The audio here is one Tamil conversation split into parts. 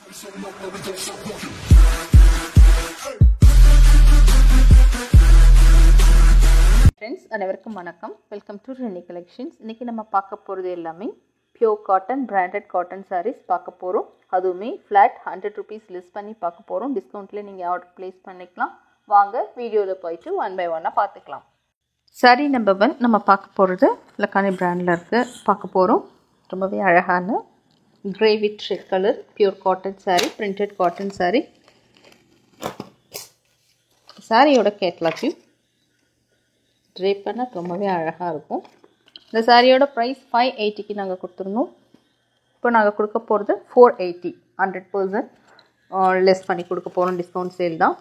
ஃப்ரெண்ட்ஸ் அனைவருக்கும் வணக்கம். Welcome to Reni collections. இன்றைக்கி நம்ம பார்க்க போகிறது எல்லாமே pure cotton branded cotton saris பார்க்க போகிறோம். அதுவுமே ஃப்ளாட் 100 rupees லெஸ் பண்ணி பார்க்க போகிறோம். டிஸ்கவுண்ட்லேயே நீங்கள் ஆர்டர் ப்ளேஸ் பண்ணிக்கலாம். வாங்க வீடியோவில் போயிட்டு ஒன் பை ஒன்னாக பார்த்துக்கலாம். சாரீ நம்பர் 1 நம்ம பார்க்க போகிறது லக்கானி பிராண்டில் இருக்குது பார்க்க போகிறோம். ரொம்பவே அழகான grey with red colour pure cotton sari, printed cotton sari. சாரியோட கேட்லாக் வியூ ட்ரேப் பண்ண ரொம்பவே அழகாக இருக்கும். இந்த சாரியோட ப்ரைஸ் 580க்கு நாங்கள் கொடுத்துருந்தோம். இப்போ நாங்கள் கொடுக்க போகிறது 480, 100% லெஸ் பண்ணி கொடுக்க போகிறோம். டிஸ்கவுண்ட் சேல் தான்,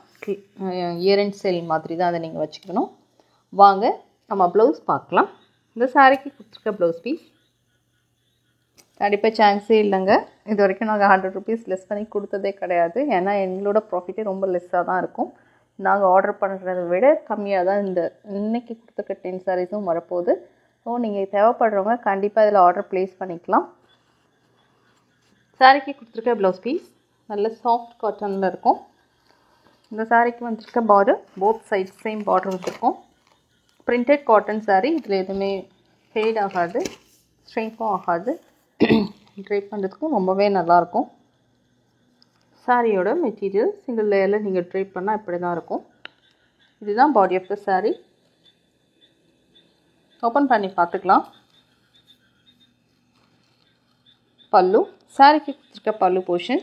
இயர் எண்ட் சேல் மாதிரி தான் அதை நீங்கள் வச்சுக்கணும். வாங்க நம்ம ப்ளவுஸ் பார்க்கலாம். இந்த சாரிக்கு கொடுத்துருக்க ப்ளவுஸ் பீஸ் கண்டிப்பாக சான்ஸே இல்லைங்க. இது வரைக்கும் நாங்கள் 100 rupees லெஸ் பண்ணி கொடுத்ததே கிடையாது. ஏன்னா எங்களோட ப்ராஃபிட்டே ரொம்ப லெஸ்ஸாக தான் இருக்கும். நாங்கள் ஆர்டர் பண்ணுறதை விட கம்மியாக தான் இன்றைக்கி கொடுத்துருக்க 10 சாரீஸும் வரப்போகுது. ஸோ நீங்கள் தேவைப்படுறவங்க கண்டிப்பாக இதில் ஆர்டர் ப்ளேஸ் பண்ணிக்கலாம். சாரீக்கு கொடுத்துருக்க ப்ளவுஸ் பீஸ் நல்ல சாஃப்ட் காட்டனில் இருக்கும். இந்த சாரீக்கு வந்துருக்க border both side same border வந்துருக்கும். பிரிண்டட் காட்டன் சாரீ, இதில் எதுவுமே ஃபேட் ஆகாது, ஸ்ட்ரெயிட்டும் ஆகாது. ட்ரைப் பண்ணுறதுக்கும் ரொம்பவே நல்லாயிருக்கும். சாரியோட மெட்டீரியல் சிங்கிள் லேயரில் நீங்கள் ட்ரைப் பண்ணால் இப்படி தான் இருக்கும். இதுதான் body of the sari. Open பண்ணி பார்த்துக்கலாம். பல்லு, சாரிக்கு கொடுத்துருக்க பல்லு போர்ஷன்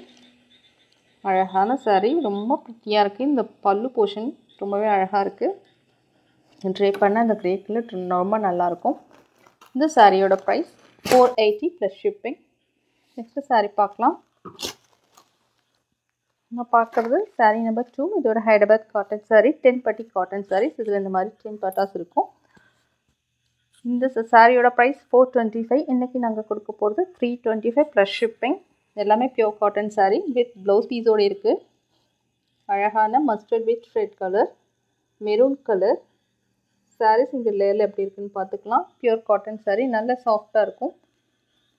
அழகான சாரீ, ரொம்ப ப்ரிட்டியாக இருக்குது. இந்த பல்லு போர்ஷன் ரொம்பவே அழகாக இருக்குது. ட்ரைப் பண்ண இந்த கிரே கலர் ரொம்ப நல்லாயிருக்கும். இந்த சாரியோட price 480 plus shipping. Next sari பார்க்கலாம். நம்ம பார்க்குறது சாரீ நம்பர் 2. இதோட ஹைதராபாத் காட்டன் சாரீ, 10 பட்டி காட்டன் சாரீஸ். இதில் இந்த மாதிரி 10 பட்டாஸ் இருக்கும். இந்த சாரியோட ப்ரைஸ் 425. இன்றைக்கி நாங்கள் கொடுக்க போகிறது 325 ப்ளஸ் ஷிப்பிங். எல்லாமே pure cotton sari with blouse பீஸோடு இருக்குது. அழகான mustard with red colour, maroon colour saris. இந்த லேயரில் எப்படி இருக்குன்னு பார்த்துக்கலாம். பியூர் காட்டன் சாரீ நல்ல சாஃப்டாக இருக்கும்.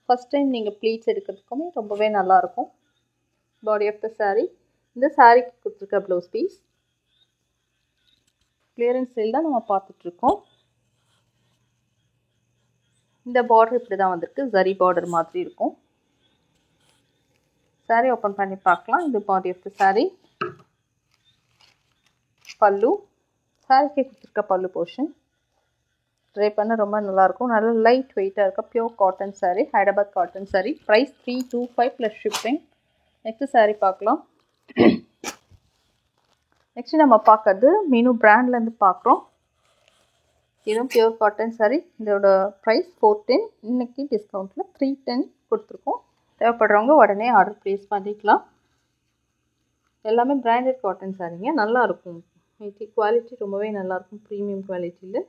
ஃபஸ்ட் டைம் நீங்கள் ப்ளீட்ஸ் எடுக்கிறதுக்குமே ரொம்பவே நல்லாயிருக்கும். Body of the sari. இந்த சாரீக்கு கொடுத்துருக்க ப்ளவுஸ் பீஸ் கிளியரன்ஸ் சேல் தான் நம்ம பார்த்துட்ருக்கோம். இந்த பார்டர் இப்படி தான் வந்திருக்கு, ஜரி பார்டர் மாதிரி இருக்கும். சாரீ ஓப்பன் பண்ணி பார்க்கலாம். இது பாடி ஆஃப் த சாரீ. பல்லு, சாரீக்கு கொடுத்துருக்க பல்லு போர்ஷன் ட்ரை பண்ண ரொம்ப நல்லாயிருக்கும். நல்ல லைட் வெயிட்டாக இருக்க pure cotton sari, Hyderabad cotton sari. Price 325 plus shipping. Next sari பார்க்கலாம். நெக்ஸ்ட்டு நம்ம பார்க்கறது மீனு பிராண்ட்லேருந்து பார்க்குறோம். இதுவும் பியோர் காட்டன் சாரீ. இதோட ப்ரைஸ் 410. இன்றைக்கி டிஸ்கவுண்ட்டில் 310 கொடுத்துருக்கோம். தேவைப்படுறவங்க உடனே ஆர்டர் ப்ளேஸ் பண்ணிக்கலாம். எல்லாமே பிராண்டட் காட்டன் சாரீங்க, நல்லாயிருக்கும். குவாலிட்டி ரொம்பவே நல்லாயிருக்கும், ப்ரீமியம் குவாலிட்டியில்.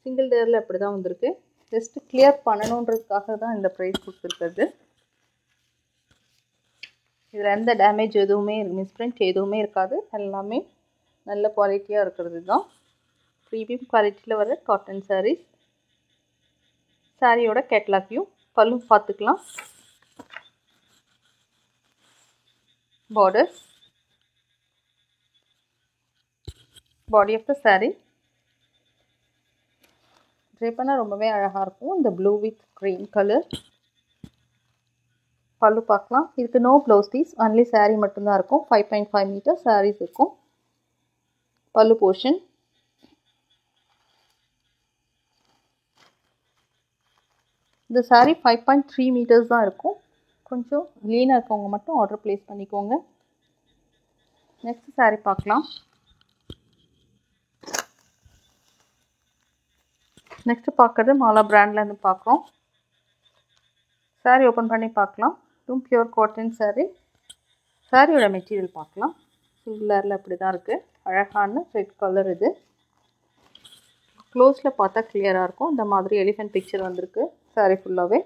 சிங்கிள் லேயரில் அப்படி தான் வந்திருக்கு. ஜஸ்ட்டு கிளியர் பண்ணணுன்றதுக்காக தான் இந்த ப்ரைஸ் கொடுத்துருக்குறது. இதில் எந்த டேமேஜ் எதுவுமே மிஸ்பிரிண்ட் எதுவுமே இருக்காது. எல்லாமே நல்ல குவாலிட்டியாக இருக்கிறது தான். ப்ரீமியம் குவாலிட்டியில் வர காட்டன் சாரீஸ். சாரியோட கேட்லாக் வியூ, பல்லு பார்த்துக்கலாம். Borders, body of the sari try பண்ணால் ரொம்பவே அழகாக இருக்கும். இந்த blue with green colour. Pallu பார்க்கலாம். இதுக்கு no blouse piece, only sari மட்டும்தான் இருக்கும். 5.5 மீட்டர் சாரீஸ் இருக்கும். பல்லு போர்ஷன் இந்த சாரீ 5.3 மீட்டர்ஸ் தான் இருக்கும். கொஞ்சம் லீனாக இருக்கவங்க மட்டும் ஆர்டர் ப்ளேஸ் பண்ணிக்கோங்க. நெக்ஸ்ட் சாரீ பார்க்கலாம். நெக்ஸ்ட்டு பார்க்குறது மாலா பிராண்ட்லேருந்து பார்க்குறோம். சாரீ ஓப்பன் பண்ணி பார்க்கலாம். இதுவும் பியூர் காட்டன் சாரீ. சாரியோட மெட்டீரியல் பார்க்கலாம். சிங்கிள் லேயரில் அப்படி தான் இருக்குது. அழகான ரெட் கலர். இது க்ளோஸில் பார்த்தா கிளியராக இருக்கும். இந்த மாதிரி எலிஃபென்ட் பிக்சர் வந்திருக்கு சாரீ ஃபுல்லாகவே.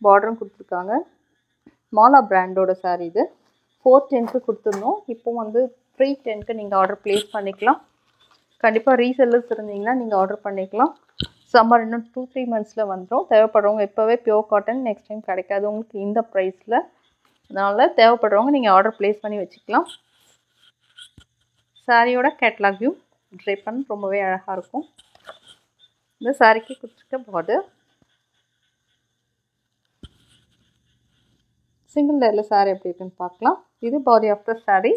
பார்டரும் கொடுத்துருக்காங்க. மாலா பிராண்டோட சாரீ இது. 410க்கு கொடுத்துருந்தோம். இப்போ வந்து 310க்கு நீங்கள் ஆர்டர் ப்ளேஸ் பண்ணிக்கலாம். கண்டிப்பாக ரீசெல்லர்ஸ் இருந்தீங்கன்னா நீங்கள் ஆர்டர் பண்ணிக்கலாம். சம்மர் இன்னும் 2-3 மந்த்ஸில் வந்துடும். தேவைப்படுறவங்க இப்போவே பியோர் காட்டன் நெக்ஸ்ட் டைம் கிடைக்காது உங்களுக்கு இந்த ப்ரைஸில். அதனால் தேவைப்படுறவங்க நீங்கள் ஆர்டர் ப்ளேஸ் பண்ணி வச்சுக்கலாம். சாரியோட கேட்லாக் வியூ ட்ரை பண்ண ரொம்பவே அழகாக இருக்கும். இந்த சாரிக்கு கொடுத்துருக்க பார்டர் சிங்கிள் லேயரில் சாரி எப்படி இருக்குன்னு பார்க்கலாம். இது body of the sari.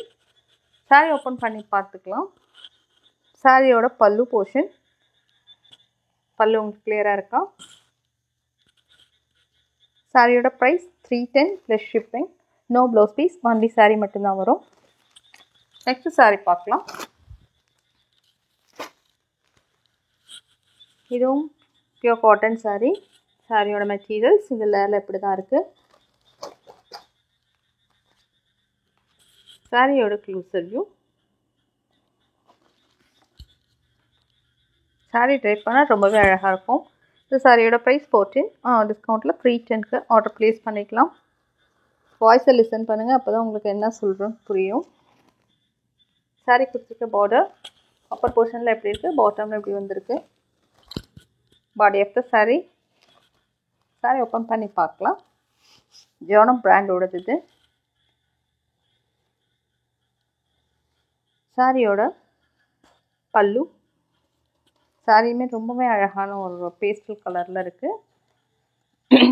Sari open பண்ணி பார்த்துக்கலாம். சாரியோட பல்லு போர்ஷன், பல்லு உங்களுக்கு கிளியராக இருக்கா? சாரியோட price 310 plus shipping. No blouse piece, only sari மட்டும்தான் வரும். நெக்ஸ்ட் சாரி பார்க்கலாம். இதுவும் பியூர் காட்டன் சாரி. சாரியோட மெட்டீரியல் சிங்கிள் லேயரில் இப்படி தான் இருக்குது. சாரியோட க்ளோசர் வியூ. சாரி ட்ரை பண்ணால் ரொம்பவே அழகாக இருக்கும். இந்த சாரியோட ப்ரைஸ் 14. டிஸ்கவுண்ட்டில் 310க்கு ஆர்டர் ப்ளேஸ் பண்ணிக்கலாம். வாய்ஸை லிசன் பண்ணுங்கள், அப்போ தான் உங்களுக்கு என்ன சொல்கிறோம் புரியும். சாரி கொடுத்துருக்க பார்டர் அப்பர் போர்ஷனில் எப்படி இருக்குது, பாட்டமில் எப்படி வந்திருக்கு. Body of the sari. Sari open பண்ணி பார்க்கலாம். ஜோனம் பிராண்டோடது இது. சாரியோட பல்லு. சாரியுமே ரொம்பவே அழகான ஒரு பேஸ்டல் கலரில் இருக்குது.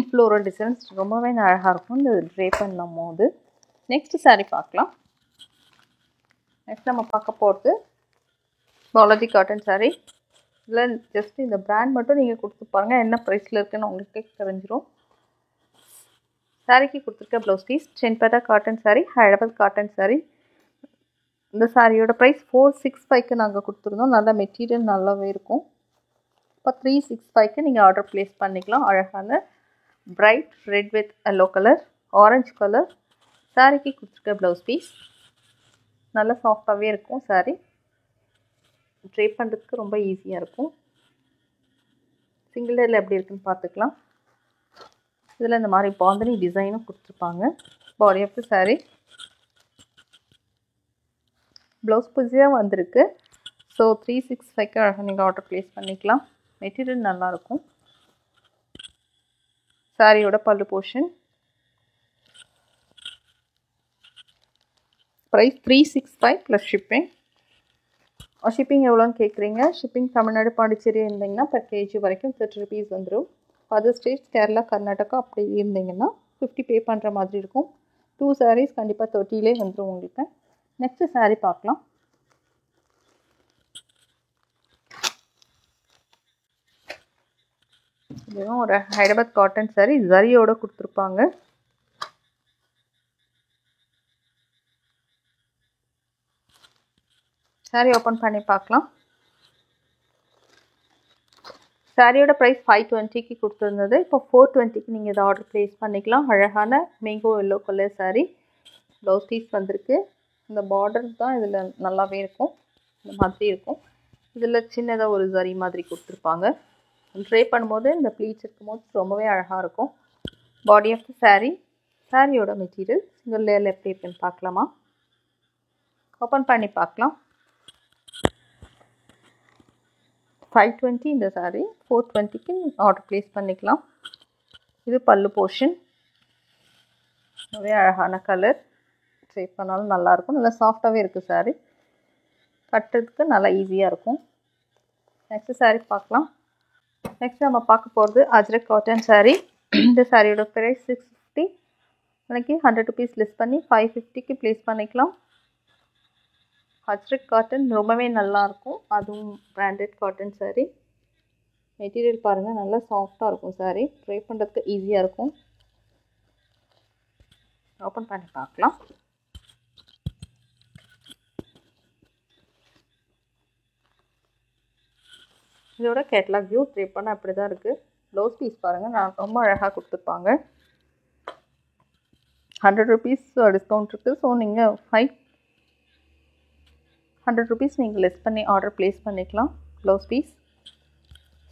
ஃப்ளோரல் டிசைன்ஸ் ரொம்பவே அழகாக இருக்கும் இந்த ட்ரை பண்ணும் போது. நெக்ஸ்ட் சாரி பார்க்கலாம். நெக்ஸ்ட் நம்ம பார்க்க போகிறது பாலாஜி காட்டன் சாரி. இதில் ஜஸ்ட் இந்த பிராண்ட் மட்டும் நீங்கள் கொடுத்து பாருங்கள், என்ன ப்ரைஸில் இருக்குதுன்னு உங்களுக்கே தெரிஞ்சிடும். சாரிக்கு கொடுத்துருக்க ப்ளவுஸ் பீஸ் சென்பேட்டா காட்டன் சாரி, ஹைதராபாத் காட்டன் சாரி. இந்த சாரியோட ப்ரைஸ் 465க்கு நாங்கள் கொடுத்துருந்தோம். நல்ல மெட்டீரியல் நல்லாவே இருக்கும். இப்போ 365க்கு நீங்கள் ஆர்டர் ப்ளேஸ் பண்ணிக்கலாம். அழகான bright red with yellow colour, orange colour. சாரிக்கு கொடுத்துருக்க ப்ளவுஸ் பீஸ் நல்லா சாஃப்டாகவே இருக்கும். சாரி ட்ரை பண்ணுறதுக்கு ரொம்ப ஈஸியாக இருக்கும். சிங்கிள் லேயரில் எப்படி இருக்குன்னு பார்த்துக்கலாம். இதில் இந்த மாதிரி பாந்தனி டிசைனும் கொடுத்துருப்பாங்க. Body of the sari. Blouse புதியாக வந்திருக்கு. ஸோ 365க்கு அழகாக நீங்கள் ஆர்டர் ப்ளேஸ் பண்ணிக்கலாம். மெட்டீரியல் நல்லாயிருக்கும். சாரியோட pallu portion. Price 365 plus shipping. Shipping எவ்வளோன்னு கேட்குறீங்க. ஷிப்பிங் தமிழ்நாடு பாண்டிச்சேரி இருந்தீங்கன்னா per kg வரைக்கும் 30 rupees வந்துடும். அதர் ஸ்டேட்ஸ் கேரளா கர்நாடகா அப்படி இருந்தீங்கன்னா 50 பே பண்ணுற மாதிரி இருக்கும். 2 sarees கண்டிப்பாக 30லே வந்துடும் உங்களுக்கு. நெக்ஸ்ட் சாரி பார்க்கலாம். இதுவும் ஒரு ஹைதராபாத் காட்டன் சாரி, ஜரியோட கொடுத்துருப்பாங்க. சாரி ஓப்பன் பண்ணி பார்க்கலாம். சாரியோட ப்ரைஸ் 520க்கு கொடுத்துருந்தது. இப்போ 420க்கு நீங்கள் இதை ஆர்டர் ப்ளேஸ் பண்ணிக்கலாம். அழகான mango yellow colour sari. Blouse piece வந்திருக்கு. இந்த பார்டர் தான் இதில் நல்லாவே இருக்கும். இந்த மாதிரி இருக்கும். இதில் சின்னதாக ஒரு ஜரி மாதிரி கொடுத்துருப்பாங்க. ட்ரை பண்ணும்போது இந்த ப்ளீட்ஸ் இருக்கும்போது ரொம்பவே அழகாக இருக்கும். Body of the sari. சாரியோட மெட்டீரியல் சிங்கிள் லேயரில் எப்படி இருக்குன்னு பார்க்கலாமா? ஓப்பன் பண்ணி பார்க்கலாம். 520 இந்த சாரி, 420க்கு ஆர்டர் ப்ளேஸ் பண்ணிக்கலாம். இது பல்லு போர்ஷன். நிறைய அழகான கலர். ட்ரை பண்ணாலும் நல்லாயிருக்கும். நல்லா சாஃப்டாகவே இருக்குது சாரி. கட்டுறதுக்கு நல்லா ஈஸியாக இருக்கும். நெக்ஸ்ட் சாரி பார்க்கலாம். நெக்ஸ்ட் நம்ம பார்க்க போகிறது அஜ்ரக் காட்டன் சாரி. இந்த சாரியோட ப்ரைஸ் 650. எனக்கு 100 rupees லெஸ் பண்ணி 550க்கு ப்ளேஸ் பண்ணிக்கலாம். அஜ்ரக் காட்டன் ரொம்பவே நல்லாயிருக்கும். அதுவும் பிராண்டட் காட்டன் சாரி. மெட்டீரியல் பாருங்கள், நல்லா சாஃப்டாக இருக்கும் சாரி. ட்ரை பண்ணுறதுக்கு ஈஸியாக இருக்கும். ஓப்பன் பண்ணி பார்க்கலாம். இதோட கேட்லாக் வியூ ட்ரை பண்ண அப்படி தான் இருக்குது. ப்ளவுஸ் பீஸ் பாருங்கள், நான் ரொம்ப அழகாக கொடுத்துருப்பாங்க. 100 rupees டிஸ்கவுண்ட் இருக்குது. ஸோ நீங்கள் 100 rupees நீங்கள் லெஸ் பண்ணி ஆர்டர் ப்ளேஸ் பண்ணிக்கலாம். ப்ளவுஸ் பீஸ்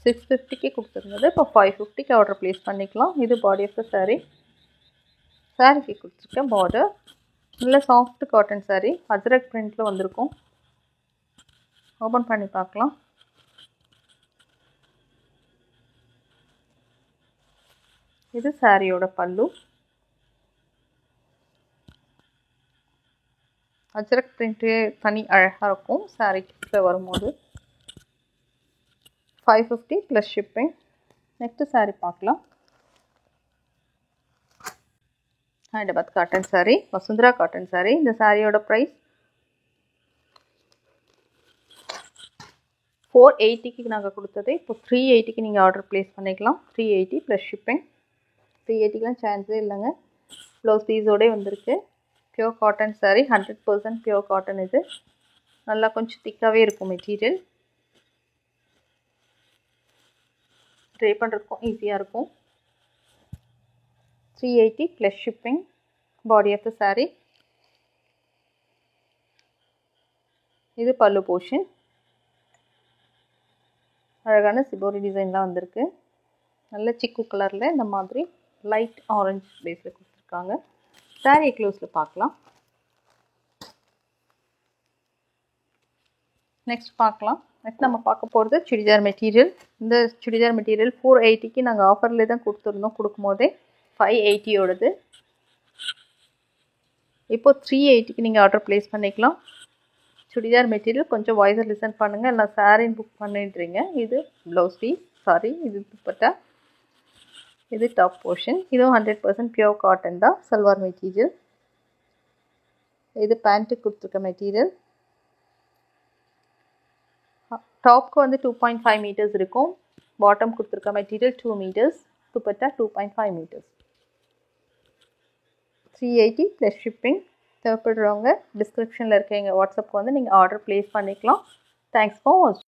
650க்கு கொடுத்துருந்தது. இப்போ 550க்கு ஆர்டர் ப்ளேஸ் பண்ணிக்கலாம். இது பாடி ஆஃப் த சாரி. சாரிக்கு கொடுத்துருக்கேன் பார்டர். நல்ல சாஃப்ட் காட்டன் சாரி. அஜ்ரக் பிரிண்டில் வந்திருக்கும். ஓப்பன் பண்ணி பார்க்கலாம். இது சாரியோட பல்லு. அஜ்ரக் பிரிண்ட்டு தனி அழகாக இருக்கும் சாரீக்கு வரும்போது. 550 ப்ளஸ் ஷிப்பிங். நெக்ஸ்ட்டு சாரீ பார்க்கலாம். Hyderabad cotton sari, Vasundhara cotton sari. இந்த சாரியோட ப்ரைஸ் 480க்கு நாங்கள் கொடுத்தது இப்போ 380க்கு நீங்கள் ஆர்டர் ப்ளேஸ் பண்ணிக்கலாம். 380 ப்ளஸ் ஷிப்பிங். 380க்குலாம் சான்ஸே இல்லைங்க. ப்ளவுஸ் பீஸோடே வந்திருக்கு. Pure cotton sari, 100% pure cotton. இது நல்லா கொஞ்சம் திக்காகவே இருக்கும் மெட்டீரியல். ட்ரை பண்ணுறதுக்கும் ஈஸியாக இருக்கும். 380 plus shipping. Body of the sari. இது பல்லு போர்ஷன். அழகான சிபோரி டிசைன்லாம் வந்திருக்கு. நல்ல சிக்கு கலரில் இந்த மாதிரி லைட் ஆரஞ்சு பேஸில் கொடுத்துருக்காங்க. சாரீ க்ளோஸில் பார்க்கலாம். நெக்ஸ்ட் பார்க்கலாம். நெக்ஸ்ட் நம்ம பார்க்க போகிறது சுடிதார் மெட்டீரியல். இந்த சுடிதார் மெட்டீரியல் 480க்கு நாங்கள் ஆஃபரில் தான் கொடுத்துருந்தோம். கொடுக்கும்போதே 580யோடது. இப்போ 380க்கு நீங்கள் ஆர்டர் ப்ளேஸ் பண்ணிக்கலாம். சுடிதார் மெட்டீரியல் கொஞ்சம் வாய்ஸாக லிசன் பண்ணுங்கள். எல்லாம் சாரின்னு புக் பண்ணிடுறீங்க. இது ப்ளவுஸ் பீஸ். சாரி, இது துப்பட்டா. இது டாப் போர்ஷன். இதுவும் 100% பியோர் காட்டன் தான். சல்வார் மெட்டீரியல். இது பேண்ட்டு கொடுத்துருக்க மெட்டீரியல். டாப்க்கு வந்து 2.5 மீட்டர்ஸ் இருக்கும். பாட்டம் கொடுத்துருக்க material 2 metres. Dupatta 2.5 metres. 380 plus shipping. தேவைப்படுறவங்க டிஸ்கிரிப்ஷனில் இருக்க எங்கள் வாட்ஸ்அப்புக்கு வந்து நீங்கள் ஆர்டர் ப்ளேஸ் பண்ணிக்கலாம். தேங்க்ஸ் ஃபார் வாட்சிங்.